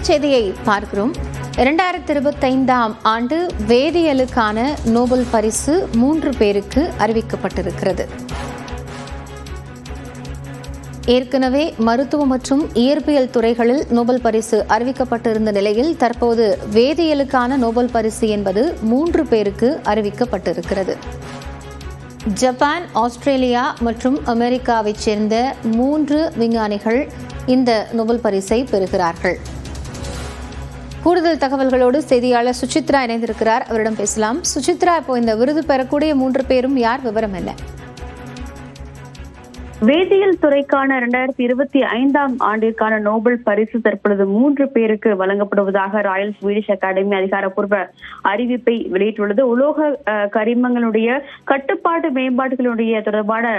அண்மை செய்தியை பார்க்கிறோம். 2025ஆம் ஆண்டு வேதியியலுக்கான நோபல் பரிசு 3 பேருக்கு அறிவிக்கப்பட்டிருக்கிறது. ஏற்கனவே மருத்துவ மற்றும் இயற்பியல் துறைகளில் நோபல் பரிசு அறிவிக்கப்பட்டிருந்த நிலையில் தற்போது வேதியியலுக்கான நோபல் பரிசு என்பது 3 பேருக்கு அறிவிக்கப்பட்டிருக்கிறது. ஜப்பான், ஆஸ்திரேலியா மற்றும் அமெரிக்காவைச் சேர்ந்த 3 விஞ்ஞானிகள் இந்த நோபல் பரிசை பெறுகிறார்கள். கூடுதல் தகவல்களோடு செய்தியாளர் சுசித்ரா இணைந்திருக்கிறார். அவரிடம் பேசலாம். சுசித்ரா, இப்போ இந்த விருது பெறக்கூடிய 3 பேரும் யார், விவரம் என்ன? வேதியியல் துறைக்கான 2025ஆம் ஆண்டிற்கான நோபல் பரிசு தற்பொழுது 3 பேருக்கு வழங்கப்படுவதாக ராயல் ஸ்வீடிஷ் அகாடமி அதிகாரப்பூர்வ அறிவிப்பை வெளியிட்டுள்ளது. உலோக கரிமங்களுடைய கட்டுப்பாட்டு மேம்பாடுகளுடைய தொடர்பான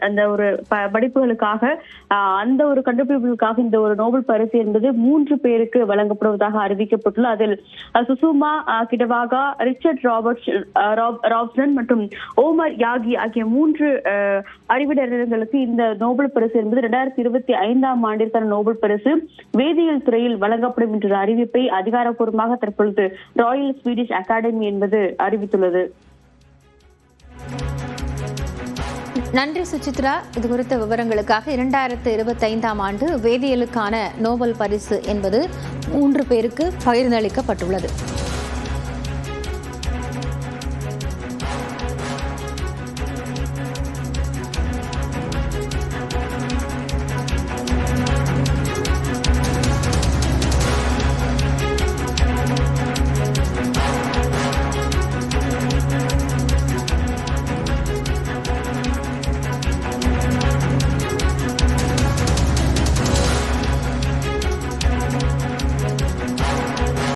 அந்த ஒரு படிப்புகளுக்காக அந்த ஒரு கண்டுபிடிப்புகளுக்காக இந்த ஒரு நோபல் பரிசு என்பது 3 பேருக்கு வழங்கப்படுவதாக அறிவிக்கப்பட்டுள்ளது. அதில் சுசுமா கிடவாகா, ரிச்சர்ட் ராப்சன் மற்றும் ஓமர் யாகி ஆகிய 3 அறிவியலாளர்களுக்கு இந்த நோபல் பரிசு என்பது 2025ஆம் ஆண்டிற்கான நோபல் பரிசு வேதியியல் துறையில் வழங்கப்படும் என்ற அறிவிப்பை அதிகாரப்பூர்வமாக தற்பொழுது ராயல் ஸ்வீடிஷ் அகாடமி என்பது அறிவித்துள்ளது. நன்றி சுசித்ரா, இது குறித்த விவரங்களுக்காக. 2025ஆம் ஆண்டு வேதியியலுக்கான நோபல் பரிசு என்பது 3 பேருக்கு பகிர்ந்தளிக்கப்பட்டுள்ளது.